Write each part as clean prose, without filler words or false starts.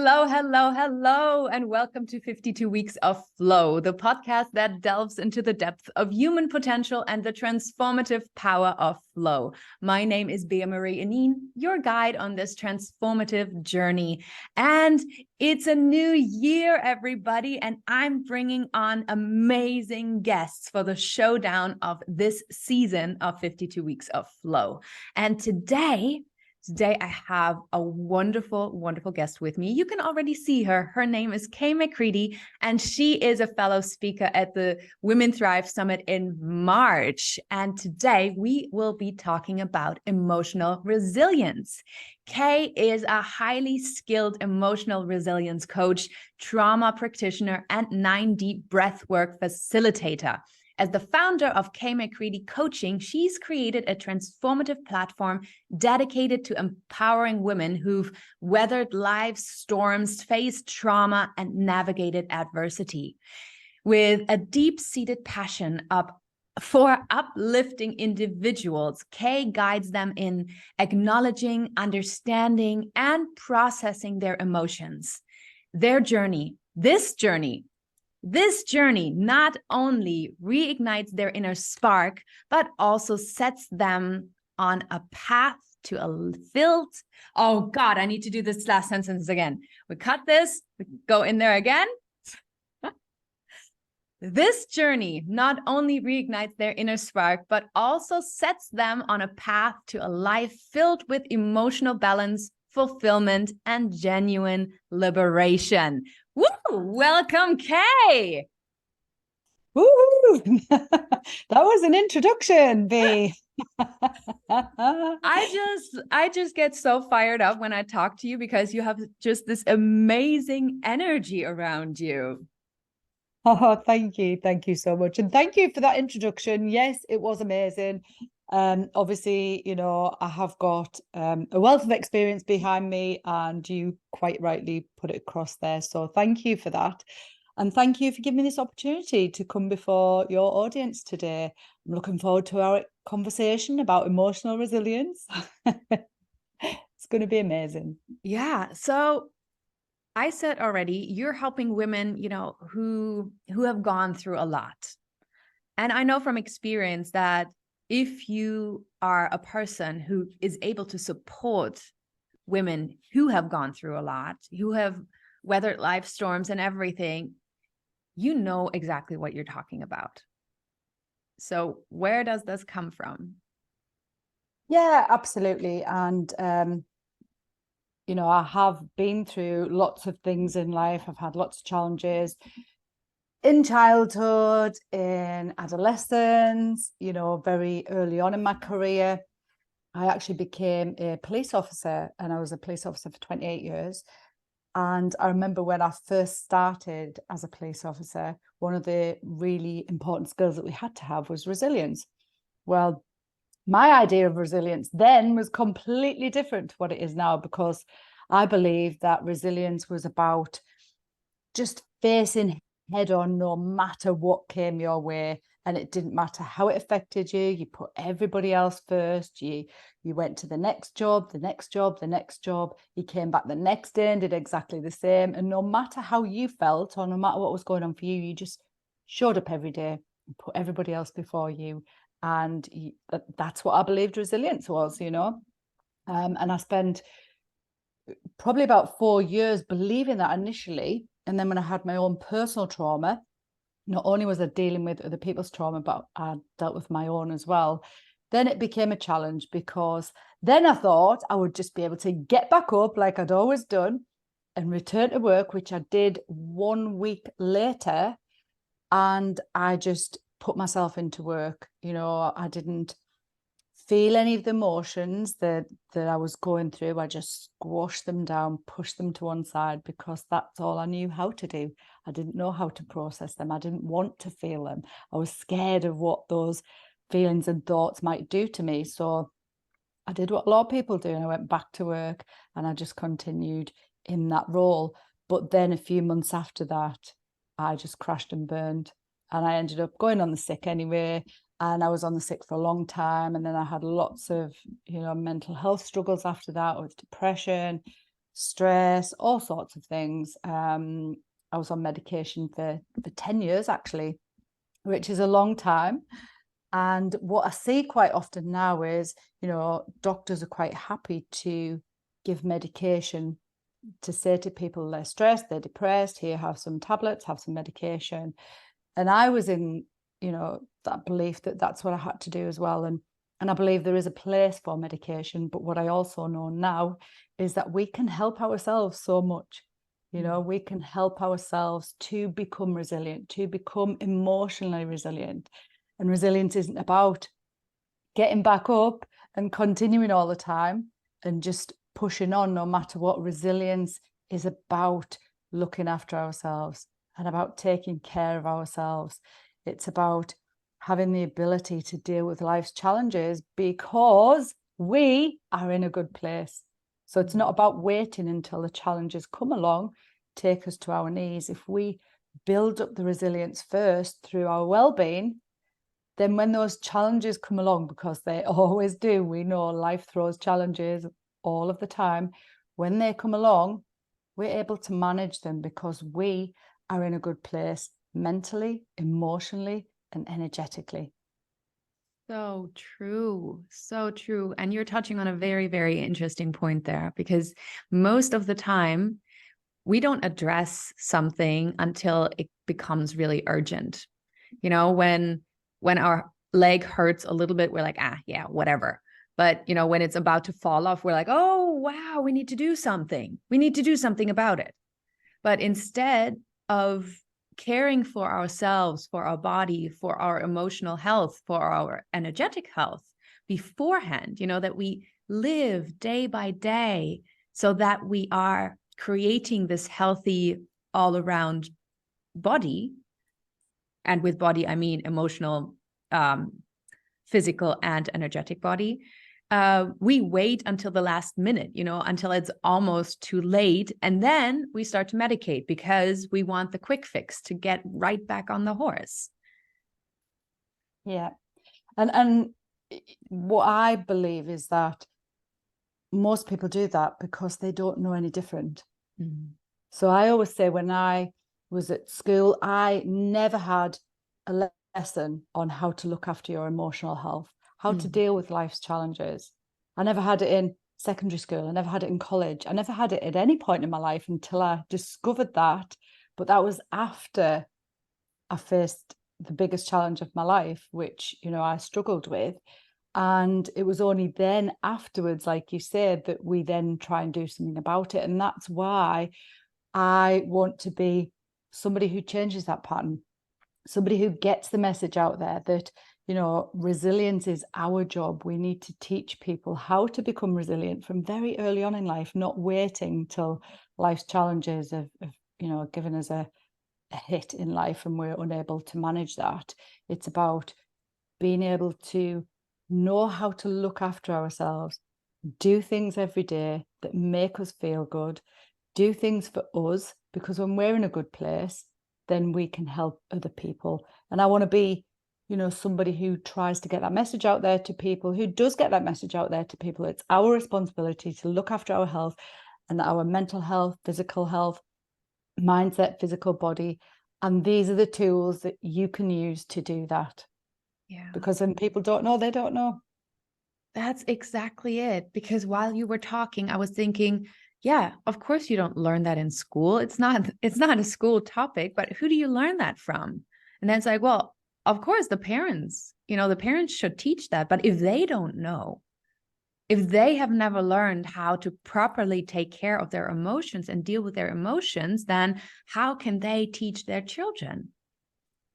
Hello, hello, hello, and welcome to 52 Weeks of Flow, the podcast that delves into the depth of human potential and the transformative power of flow. My name is Bea-Marie Aning, your guide on this transformative journey. And it's a new year, everybody, and I'm bringing on amazing guests for the showdown of this season of 52 Weeks of Flow. And today I have a wonderful, wonderful guest with me. You can already see her. Her name is Kay McCready, and she is a fellow speaker at the Women Thrive Summit in March. And today we will be talking about emotional resilience. Kay is a highly skilled emotional resilience coach, trauma practitioner, and 9D breathwork facilitator. As the founder of Kay McCready Coaching, she's created a transformative platform dedicated to empowering women who've weathered life's storms, faced trauma, and navigated adversity. With a deep-seated passion for uplifting individuals, Kay guides them in acknowledging, understanding, and processing their emotions. This journey not only reignites their inner spark, but also sets them on a path to a filled. Oh God, I need to do this last sentence again. We cut this, we go in there again. This journey not only reignites their inner spark, but also sets them on a path to a life filled with emotional balance, fulfillment, and genuine liberation. Woo! Welcome, Kay. Woo! That was an introduction, B. I just get so fired up when I talk to you because you have just this amazing energy around you. Oh, thank you so much, and thank you for that introduction. Yes, it was amazing. Obviously, I have got a wealth of experience behind me, and you quite rightly put it across there. So thank you for that. And thank you for giving me this opportunity to come before your audience today. I'm looking forward to our conversation about emotional resilience. It's going to be amazing. Yeah. So I said already, you're helping women, who have gone through a lot. And I know from experience that if you are a person who is able to support women who have gone through a lot, who have weathered life storms and everything, you know exactly what you're talking about. So where does this come from? Yeah, absolutely. And, I have been through lots of things in life. I've had lots of challenges in childhood, in adolescence, very early on in my career. I actually became a police officer, and I was a police officer for 28 years. And I remember when I first started as a police officer, one of the really important skills that we had to have was resilience. Well, my idea of resilience then was completely different to what it is now, because I believe that resilience was about just facing head on no matter what came your way. And it didn't matter how it affected you. You put everybody else first. You went to the next job, the next job, the next job. You came back the next day and did exactly the same. And no matter how you felt, or no matter what was going on for you, you just showed up every day and put everybody else before you. And that's what I believed resilience was, And I spent probably about 4 years believing that initially. And then when I had my own personal trauma, not only was I dealing with other people's trauma, but I dealt with my own as well. Then it became a challenge, because then I thought I would just be able to get back up like I'd always done and return to work, which I did 1 week later. And I just put myself into work. I didn't feel any of the emotions that I was going through. I just squashed them down, pushed them to one side, because that's all I knew how to do. I didn't know how to process them. I didn't want to feel them. I was scared of what those feelings and thoughts might do to me. So I did what a lot of people do, and I went back to work, and I just continued in that role. But then a few months after that, I just crashed and burned, and I ended up going on the sick anyway. And I was on the sick for a long time. And then I had lots of, mental health struggles after that, with depression. stress, all sorts of things. I was on medication for 10 years, actually, which is a long time. And what I see quite often now is, doctors are quite happy to give medication to say to people they're stressed, they're depressed, here, have some tablets, have some medication. And I was in, that belief that that's what I had to do as well. And I believe there is a place for medication. But what I also know now is that we can help ourselves so much. We can help ourselves to become resilient, to become emotionally resilient. And resilience isn't about getting back up and continuing all the time and just pushing on no matter what. Resilience is about looking after ourselves and about taking care of ourselves. It's about having the ability to deal with life's challenges because we are in a good place. So it's not about waiting until the challenges come along, take us to our knees. If we build up the resilience first through our well-being, then when those challenges come along, because they always do, we know life throws challenges all of the time. When they come along, we're able to manage them because we are in a good place mentally, emotionally, and energetically. So true. So true. And you're touching on a very, very interesting point there, because most of the time we don't address something until it becomes really urgent. When our leg hurts a little bit, we're like, yeah, whatever. But, when it's about to fall off, we're like, oh, wow, we need to do something. We need to do something about it. But instead of caring for ourselves, for our body, for our emotional health, for our energetic health beforehand, that we live day by day so that we are creating this healthy all around body. And with body, I mean emotional, physical and energetic body. We wait until the last minute, until it's almost too late. And then we start to medicate because we want the quick fix to get right back on the horse. Yeah. And what I believe is that most people do that because they don't know any different. Mm-hmm. So I always say when I was at school, I never had a lesson on how to look after your emotional health, how to deal with life's challenges. I never had it in secondary school. I never had it in college. I never had it at any point in my life until I discovered that. But that was after I faced the biggest challenge of my life, which, I struggled with. And it was only then afterwards, like you said, that we then try and do something about it. And that's why I want to be somebody who changes that pattern, somebody who gets the message out there that, resilience is our job. We need to teach people how to become resilient from very early on in life, not waiting till life's challenges have given us a hit in life and we're unable to manage that. It's about being able to know how to look after ourselves, do things every day that make us feel good, do things for us, because when we're in a good place, then we can help other people. And I want to be, somebody who tries to get that message out there to people, who does get that message out there to people. It's our responsibility to look after our health and our mental health, physical health, mindset, physical body. And these are the tools that you can use to do that. Yeah. Because when people don't know, they don't know. That's exactly it. Because while you were talking, I was thinking, yeah, of course you don't learn that in school. It's not a school topic, but who do you learn that from? And then it's like, well, of course the parents should teach that. But if they don't know, if they have never learned how to properly take care of their emotions and deal with their emotions, then how can they teach their children?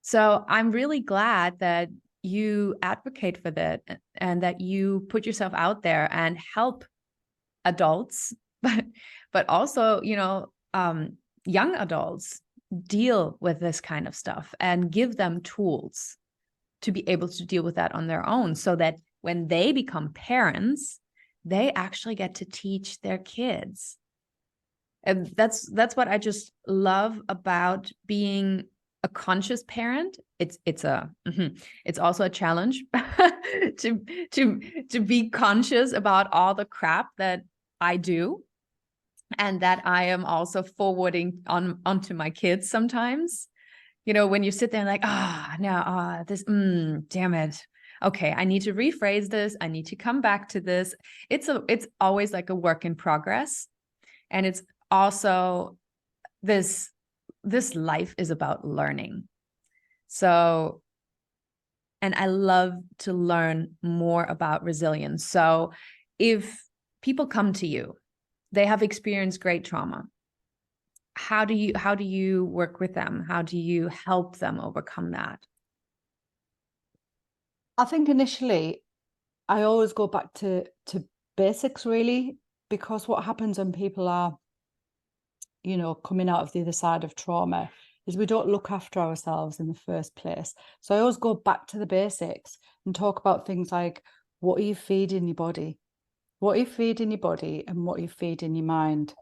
So I'm really glad that you advocate for that and that you put yourself out there and help adults, but also, young adults deal with this kind of stuff and give them tools to be able to deal with that on their own, so that when they become parents, they actually get to teach their kids. And that's what I just love about being a conscious parent. It's also a challenge to be conscious about all the crap that I do. and that I am also forwarding onto my kids sometimes. You know, when you sit there and like, damn it. Okay, I need to rephrase this. I need to come back to this. It's always like a work in progress. And it's also this life is about learning. So, and I love to learn more about resilience. So if people come to you, they have experienced great trauma. How do you work with them? How do you help them overcome that? I think initially I always go back to basics, really, because what happens when people are, you know, coming out of the other side of trauma is we don't look after ourselves in the first place. So I always go back to the basics and talk about things like, what are you feeding your body? What are you feeding your body, and what are you feeding your mind?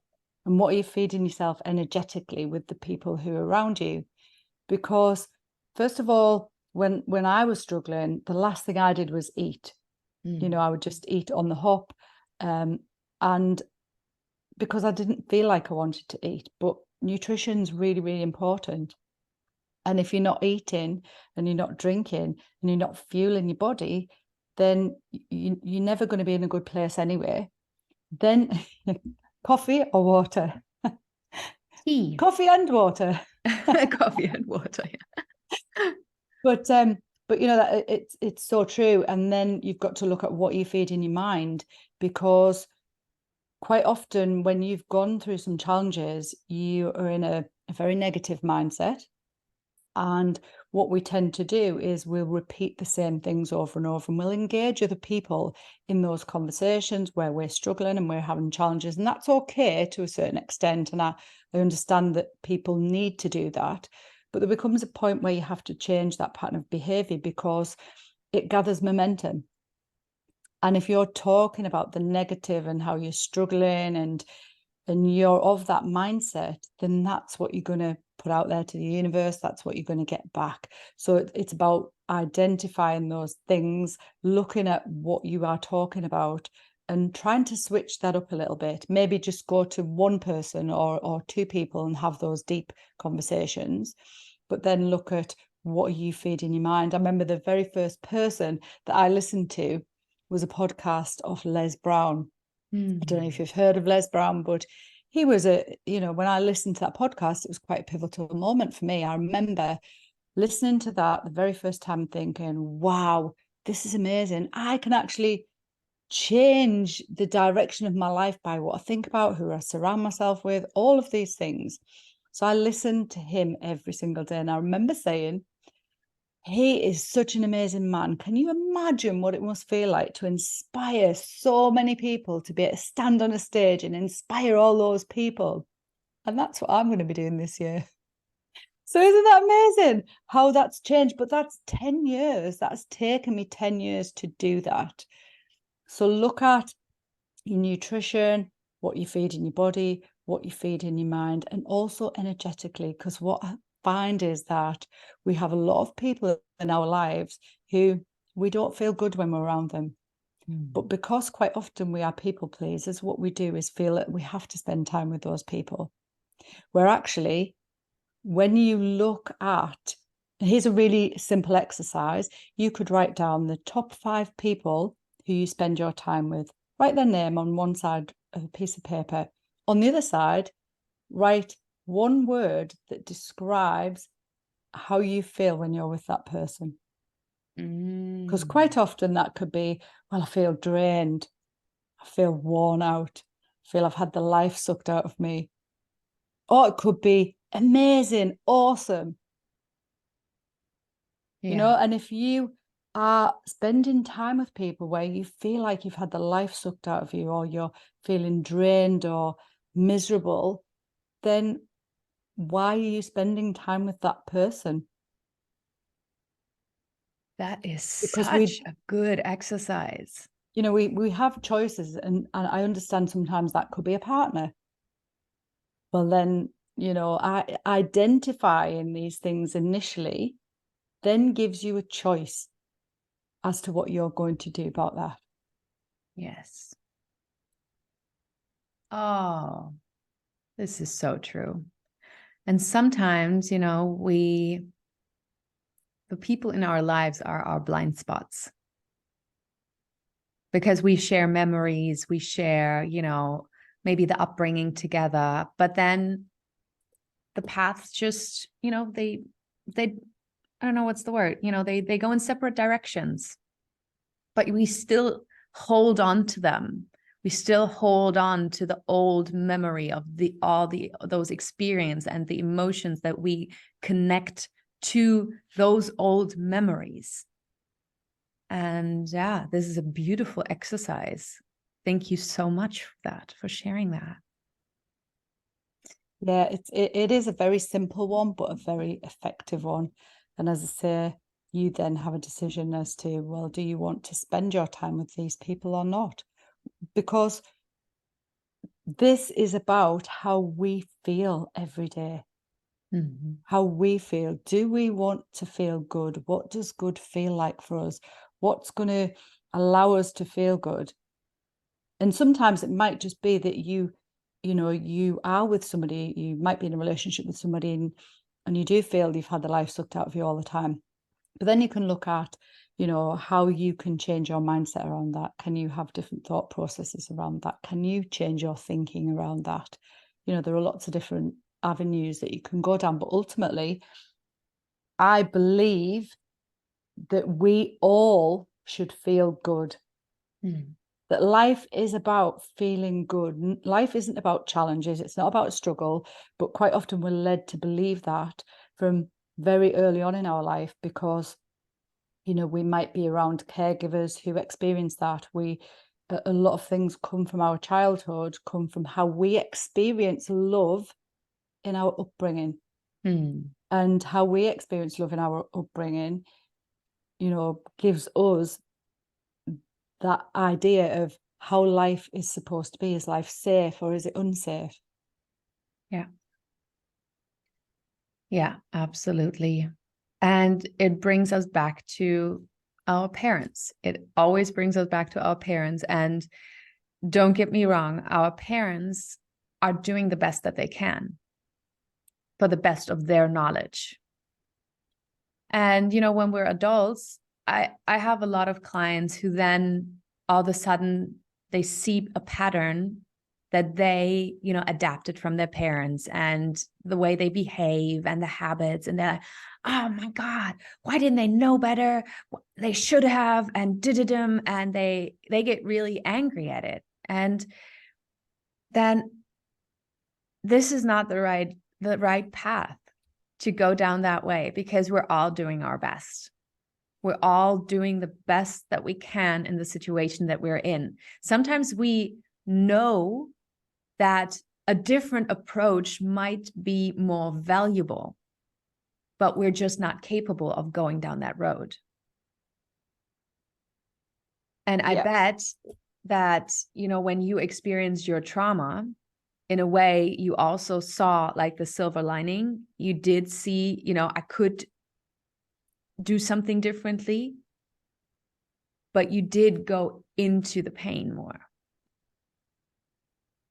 And what are you feeding yourself energetically with the people who are around you? Because first of all, when I was struggling, the last thing I did was eat. You know, I would just eat on the hop. And because I didn't feel like I wanted to eat, but nutrition's really, really important. And if you're not eating and you're not drinking and you're not fueling your body, then you're never going to be in a good place anyway. Then coffee or water? Tea. Coffee and water. Coffee and water. Yeah. But you know that it's so true. And then you've got to look at what you feed in your mind, because quite often when you've gone through some challenges, you are in a very negative mindset. And what we tend to do is we'll repeat the same things over and over, and we'll engage other people in those conversations where we're struggling and we're having challenges. And that's okay to a certain extent. And I understand that people need to do that. But there becomes a point where you have to change that pattern of behavior, because it gathers momentum. And if you're talking about the negative and how you're struggling and you're of that mindset, then that's what you're going to put out there to the universe. That's what you're going to get back. So it's about identifying those things, looking at what you are talking about, and trying to switch that up a little bit. Maybe just go to one person or two people and have those deep conversations, but then look at what are you feeding your mind. I remember the very first person that I listened to was a podcast of Les Brown. I don't know if you've heard of Les Brown, but he was when I listened to that podcast, it was quite a pivotal moment for me. I remember listening to that the very first time thinking, wow, this is amazing. I can actually change the direction of my life by what I think about, who I surround myself with, all of these things. So I listened to him every single day. And I remember saying, he is such an amazing man. Can you imagine what it must feel like to inspire so many people, to be able to stand on a stage and inspire all those people? And that's what I'm going to be doing this year. So isn't that amazing how that's changed? But that's 10 years. That's taken me 10 years to do that. So look at your nutrition, what you feed in your body, what you feed in your mind, and also energetically, because what I find is that we have a lot of people in our lives who we don't feel good when we're around them. But because quite often we are people pleasers, what we do is feel that we have to spend time with those people. Where actually, when you look at, here's a really simple exercise, you could write down the top 5 people who you spend your time with. Write their name on one side of a piece of paper. On the other side, write one word that describes how you feel when you're with that person. Because quite often that could be, well, I feel drained. I feel worn out. I feel I've had the life sucked out of me. Or it could be amazing, awesome. Yeah. And if you are spending time with people where you feel like you've had the life sucked out of you, or you're feeling drained or miserable, then why are you spending time with that person? That is Because such a good exercise. we have choices, and I understand sometimes that could be a partner. Well, then, identifying these things initially then gives you a choice as to what you're going to do about that. Yes. Oh, This is so true. And sometimes, the people in our lives are our blind spots because we share memories, we share, maybe the upbringing together, but then the paths just, they, I don't know what's the word, they go in separate directions, but we still hold on to them. We still hold on to the old memory of those experiences and the emotions that we connect to those old memories. And yeah, this is a beautiful exercise. Thank you so much for sharing that. Yeah, it is a very simple one, but a very effective one. And as I say, you then have a decision as to, well, do you want to spend your time with these people or not? Because this is about how we feel every day. Mm-hmm. How we feel. Do we want to feel good? What does good feel like for us? What's going to allow us to feel good? And sometimes it might just be that you are with somebody, you might be in a relationship with somebody, and you do feel you've had the life sucked out of you all the time. But then you can look at, how you can change your mindset around that. Can you have different thought processes around that? Can you change your thinking around that? There are lots of different avenues that you can go down. But ultimately, I believe that we all should feel good. Mm. That life is about feeling good. Life isn't about challenges. It's not about struggle, but quite often we're led to believe that from very early on in our life because, we might be around caregivers who experience that. A lot of things come from our childhood, come from how we experience love in our upbringing. Mm. And how we experience love in our upbringing, gives us that idea of how life is supposed to be. Is life safe or is it unsafe? Yeah. Yeah, absolutely. And it brings us back to our parents. It always brings us back to our parents. And don't get me wrong, our parents are doing the best that they can for the best of their knowledge. And, when we're adults, I have a lot of clients who then all of a sudden they see a pattern that they, adapted from their parents and the way they behave and the habits. And they're like, oh my God, why didn't they know better? They should have, and did-dum. And they get really angry at it. And then this is not the right path to go down that way, because we're all doing our best. We're all doing the best that we can in the situation that we're in. Sometimes we know that a different approach might be more valuable, but we're just not capable of going down that road. And I bet that, when you experienced your trauma, in a way, you also saw like the silver lining. You did see, I could do something differently, but you did go into the pain more.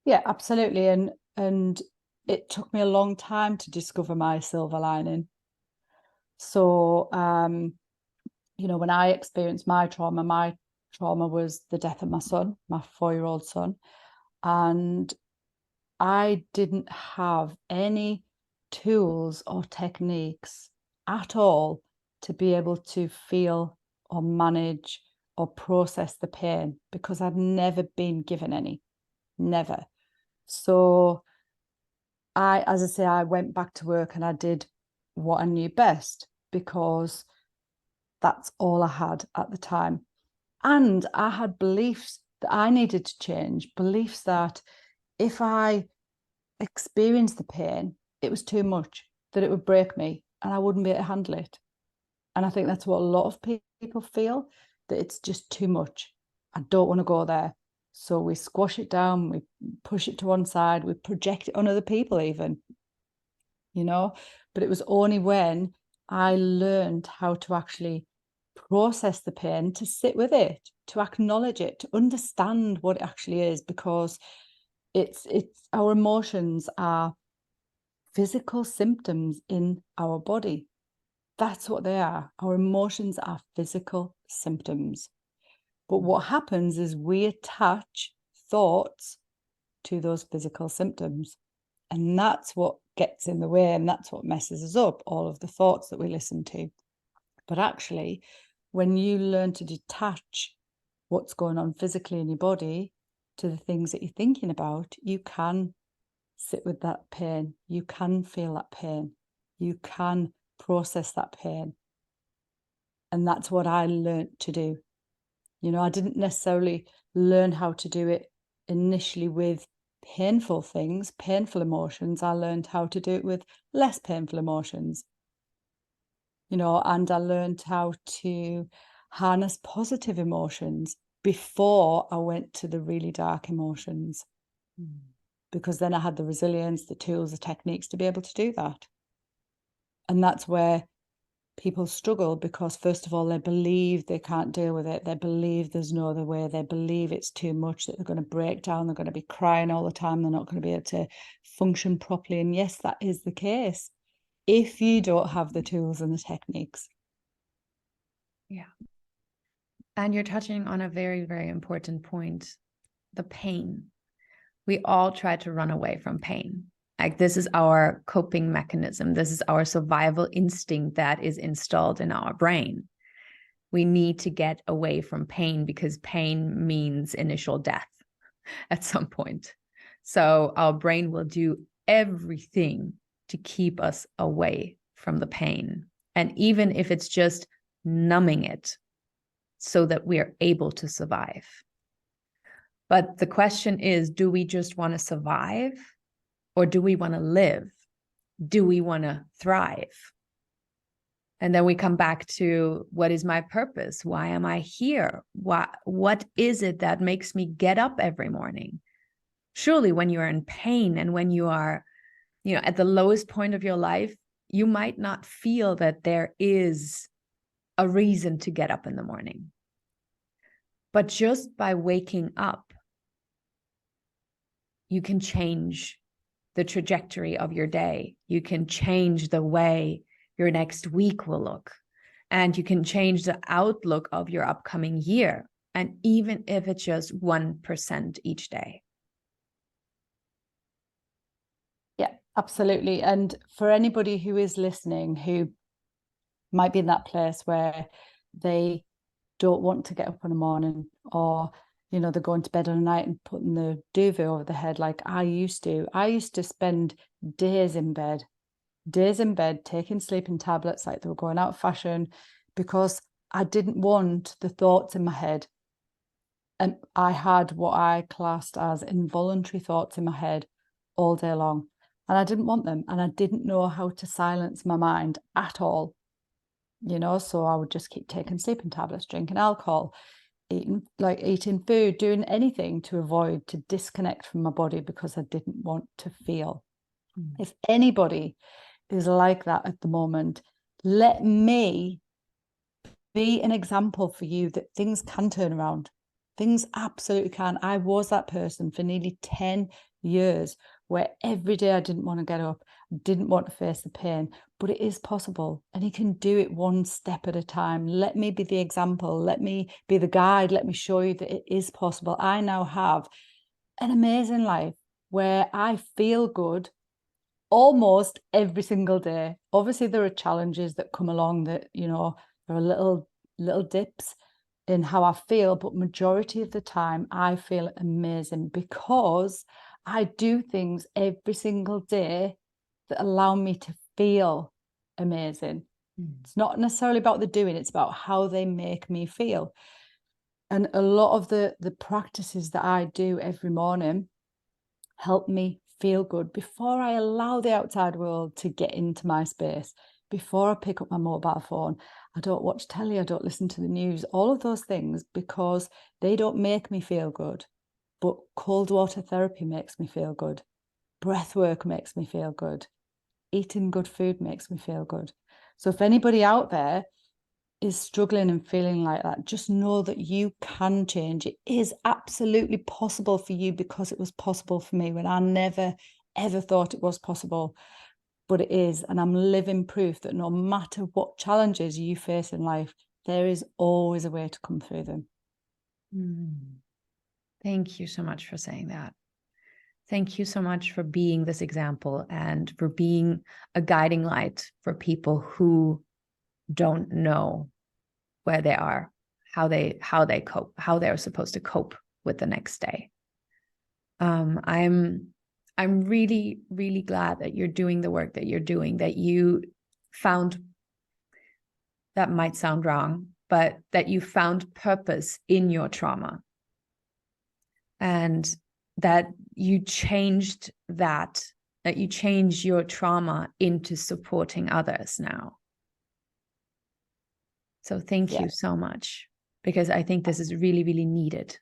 Yeah, absolutely. And it took me a long time to discover my silver lining. So, when I experienced my trauma was the death of my son, my 4-year-old son. And I didn't have any tools or techniques at all to be able to feel or manage or process the pain because I'd never been given any, never. So as I say, I went back to work and I did what I knew best because that's all I had at the time. And I had beliefs that I needed to change, beliefs that if I experienced the pain, it was too much, that it would break me and I wouldn't be able to handle it. And I think that's what a lot of people feel, that it's just too much. I don't want to go there. So we squash it down, we push it to one side, we project it on other people even, But it was only when I learned how to actually process the pain, to sit with it, to acknowledge it, to understand what it actually is, because It's our emotions are physical symptoms in our body. That's what they are. Our emotions are physical symptoms. But what happens is we attach thoughts to those physical symptoms. And that's what gets in the way, and that's what messes us up, all of the thoughts that we listen to. But actually, when you learn to detach what's going on physically in your body to the things that you're thinking about, you can sit with that pain. You can feel that pain. You can process that pain. And that's what I learned to do. You know, I didn't necessarily learn how to do it initially with painful things, painful emotions. I learned how to do it with less painful emotions. You know, and I learned how to harness positive emotions before I went to the really dark emotions. Because then I had the resilience, the tools, the techniques to be able to do that. And that's where people struggle, because first of all, they believe they can't deal with it. They believe there's no other way. They believe it's too much, that they're going to break down. They're going to be crying all the time. They're not going to be able to function properly. And yes, that is the case if you don't have the tools and the techniques. Yeah. And you're touching on a very, very important point, the pain. We all try to run away from pain. Like, this is our coping mechanism. This is our survival instinct that is installed in our brain. We need to get away from pain because pain means initial death at some point. So our brain will do everything to keep us away from the pain. And even if it's just numbing it so that we are able to survive. But the question is, do we just want to survive, or do we want to live? Do we want to thrive? And then we come back to, what is my purpose? Why am I here? What is it that makes me get up every morning? Surely when you are in pain and when you are, at the lowest point of your life, you might not feel that there is a reason to get up in the morning. But just by waking up, you can change the trajectory of your day. You can change the way your next week will look. And you can change the outlook of your upcoming year. And even if it's just 1% each day. Yeah, absolutely. And for anybody who is listening, who might be in that place where they don't want to get up in the morning, or they're going to bed on a night and putting the duvet over the head like I used to spend days in bed taking sleeping tablets like they were going out of fashion, because I didn't want the thoughts in my head. And I had what I classed as involuntary thoughts in my head all day long, and I didn't want them, and I didn't know how to silence my mind at all. So I would just keep taking sleeping tablets, drinking alcohol, eating food, doing anything to disconnect from my body, because I didn't want to feel. If anybody is like that at the moment, let me be an example for you that things can turn around. Things absolutely can. I was that person for nearly 10 years where every day I didn't want to get up, didn't want to face the pain, but it is possible, and you can do it one step at a time. Let me be the example. Let me be the guide. Let me show you that it is possible. I now have an amazing life where I feel good almost every single day. Obviously, there are challenges that come along that, there are little dips in how I feel, but majority of the time I feel amazing, because I do things every single day that allow me to feel amazing. It's not necessarily about the doing, it's about how they make me feel. And a lot of the practices that I do every morning help me feel good before I allow the outside world to get into my space. Before I pick up my mobile phone, I don't watch telly, I don't listen to the news, all of those things, because they don't make me feel good. But cold water therapy makes me feel good. Breathwork makes me feel good. Eating good food makes me feel good. So if anybody out there is struggling and feeling like that, just know that you can change. It is absolutely possible for you, because it was possible for me when I never, ever thought it was possible. But it is, and I'm living proof that no matter what challenges you face in life, there is always a way to come through them. Thank you so much for saying that. Thank you so much for being this example and for being a guiding light for people who don't know where they are, how they cope, how they're supposed to cope with the next day. I'm really, really glad that you're doing the work that you're doing, that you found, that might sound wrong, but that you found purpose in your trauma, and that you changed that you changed your trauma into supporting others now. So thank you so much, because I think this is really, really needed.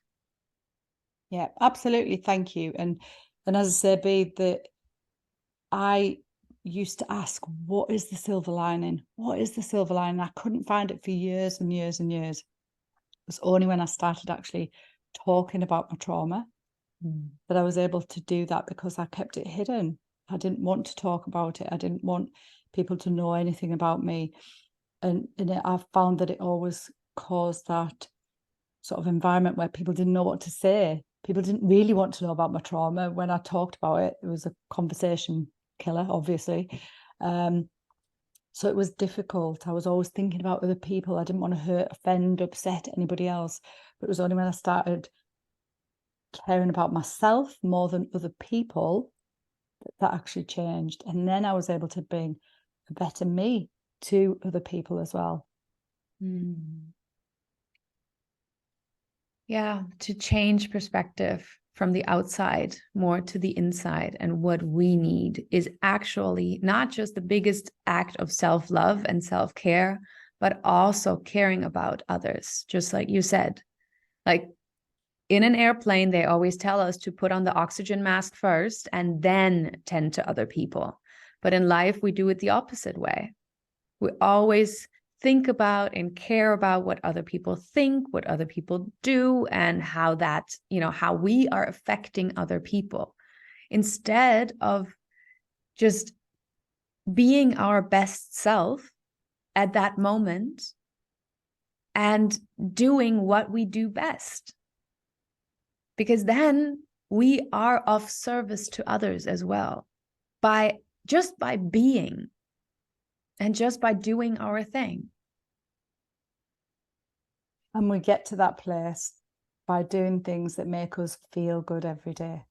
Yeah, absolutely. Thank you. And as I say, Bea, that I used to ask, what is the silver lining? What is the silver lining? I couldn't find it for years and years and years. It was only when I started actually talking about my trauma that I was able to do that, because I kept it hidden. I didn't want to talk about it. I didn't want people to know anything about me. And I found that it always caused that sort of environment where people didn't know what to say. People didn't really want to know about my trauma. When I talked about it, it was a conversation killer, obviously. So it was difficult. I was always thinking about other people. I didn't want to hurt, offend, upset anybody else. But it was only when I started caring about myself more than other people that actually changed. And then I was able to bring a better me to other people as well. Yeah, to change perspective from the outside more to the inside. And what we need is actually not just the biggest act of self-love and self-care, but also caring about others. Just like you said, like in an airplane, they always tell us to put on the oxygen mask first and then tend to other people. But in life, we do it the opposite way. We always think about and care about what other people think, what other people do, and how that, how we are affecting other people, instead of just being our best self at that moment and doing what we do best. Because then we are of service to others as well, by being and just by doing our thing. And we get to that place by doing things that make us feel good every day.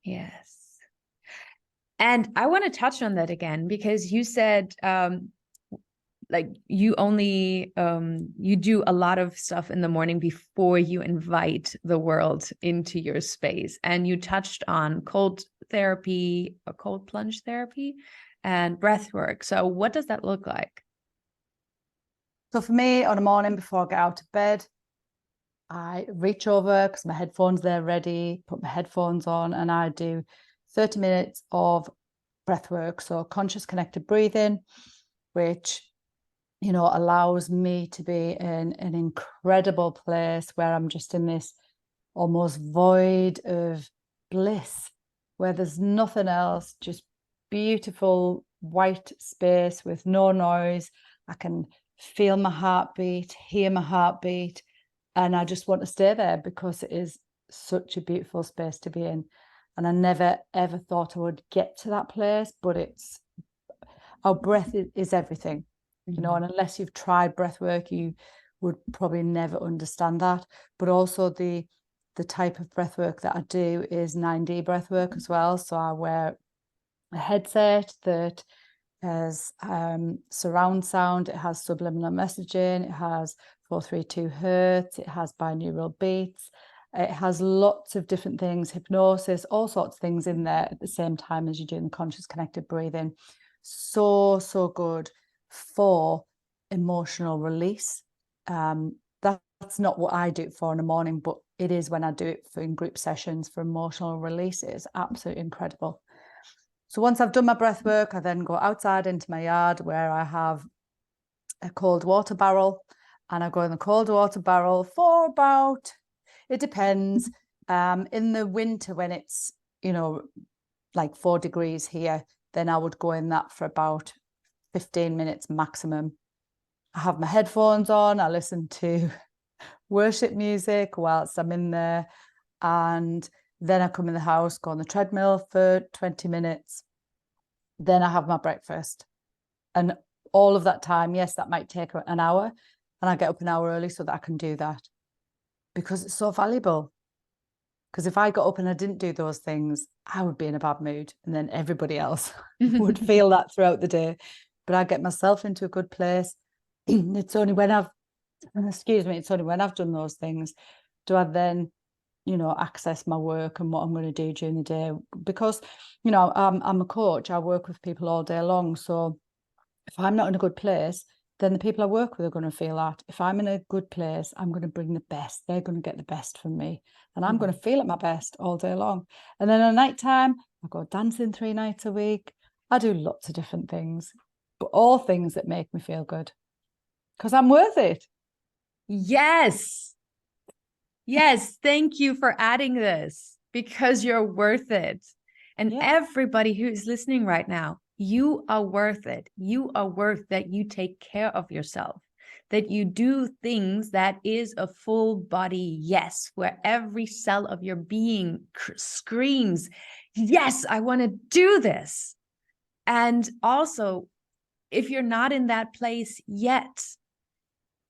Yes. And I want to touch on that again, because you said, like you only, you do a lot of stuff in the morning before you invite the world into your space. And you touched on cold therapy, or cold plunge therapy, and breath work. So what does that look like? So for me, on a morning before I get out of bed, I reach over, because my headphones, they're ready, put my headphones on, and I do 30 minutes of breath work. So conscious connected breathing, which, allows me to be in an incredible place where I'm just in this almost void of bliss, where there's nothing else, just beautiful white space with no noise. I can feel my heartbeat, hear my heartbeat, and I just want to stay there, because it is such a beautiful space to be in. And I never, ever thought I would get to that place, but our breath is everything, and unless you've tried breath work, you would probably never understand that. But also the type of breath work that I do is 9D breath work as well. So I wear a headset that has surround sound, it has subliminal messaging, it has 432 hertz, it has binaural beats, it has lots of different things, hypnosis, all sorts of things in there at the same time as you're doing the conscious connected breathing. So good for emotional release. That's not what I do it for in the morning, but it is when I do it in group sessions for emotional release. It is absolutely incredible. So once I've done my breath work, I then go outside into my yard, where I have a cold water barrel, and I go in the cold water barrel for about, it depends. In the winter when it's, like 4 degrees here, then I would go in that for about 15 minutes maximum. I have my headphones on, I listen to worship music whilst I'm in there, and then I come in the house, go on the treadmill for 20 minutes. Then I have my breakfast. And all of that time, yes, that might take an hour, and I get up an hour early so that I can do that, because it's so valuable. Because if I got up and I didn't do those things, I would be in a bad mood, and then everybody else would feel that throughout the day. But I get myself into a good place. It's only when I've done those things do I then, access my work and what I'm going to do during the day. Because, I'm a coach, I work with people all day long. So if I'm not in a good place, then the people I work with are going to feel that. If I'm in a good place, I'm going to bring the best. They're going to get the best from me. And I'm going to feel at my best all day long. And then at night time, I go dancing 3 nights a week. I do lots of different things, but all things that make me feel good. Because I'm worth it. Yes. Yes. Thank you for adding this, because you're worth it. And everybody who is listening right now, you are worth it. You are worth that you take care of yourself, that you do things that is a full body yes, where every cell of your being screams, yes, I want to do this. And also, if you're not in that place yet,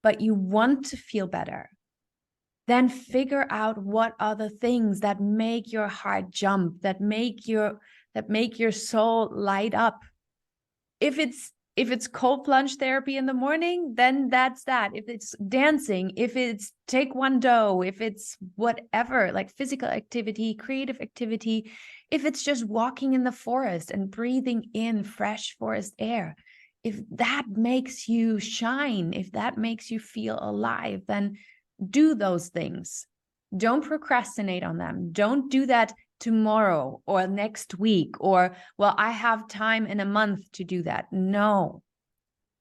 but you want to feel better, then figure out what are the things that make your heart jump, that make your soul light up. If it's cold plunge therapy in the morning, then that's that. If it's dancing, if it's taekwondo, if it's whatever, like physical activity, creative activity, if it's just walking in the forest and breathing in fresh forest air, if that makes you shine, if that makes you feel alive, then do those things. Don't procrastinate on them. Don't do that tomorrow or next week, or, well, I have time in a month to do that. No.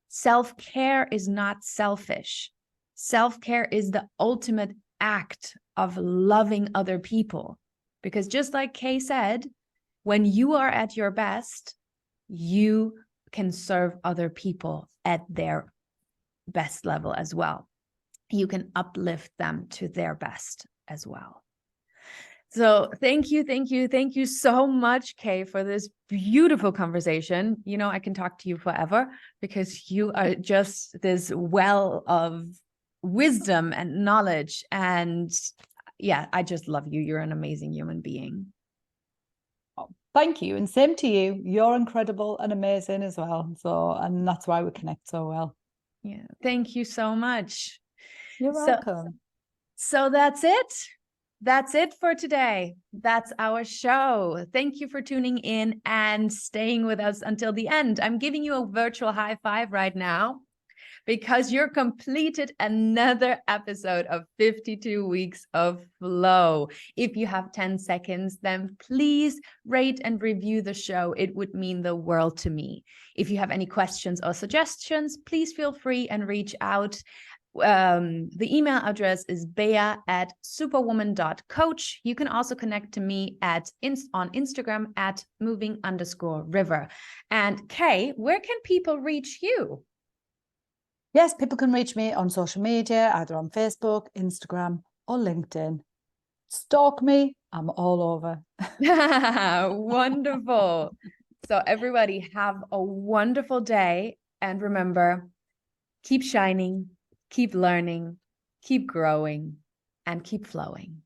Self-care is not selfish. Self-care is the ultimate act of loving other people. Because just like Kay said, when you are at your best, you can serve other people at their best level as well. You can uplift them to their best as well. So thank you so much, Kay, for this beautiful conversation. I can talk to you forever, because you are just this well of wisdom and knowledge. And yeah, I just love you. You're an amazing human being. Oh, thank you. And same to you. You're incredible and amazing as well. So, and that's why we connect so well. Yeah. Thank you so much. You're welcome. So that's it. That's it for today. That's our show. Thank you for tuning in and staying with us until the end. I'm giving you a virtual high five right now, because you're completed another episode of 52 Weeks of Flow. If you have 10 seconds, then please rate and review the show. It would mean the world to me. If you have any questions or suggestions, please feel free and reach out. The email address is bea@superwoman.coach. You can also connect to me on Instagram at moving_river. And Kay, where can people reach you? Yes, people can reach me on social media, either on Facebook, Instagram, or LinkedIn. Stalk me. I'm all over. Wonderful. So everybody have a wonderful day. And remember, keep shining, keep learning, keep growing, and keep flowing.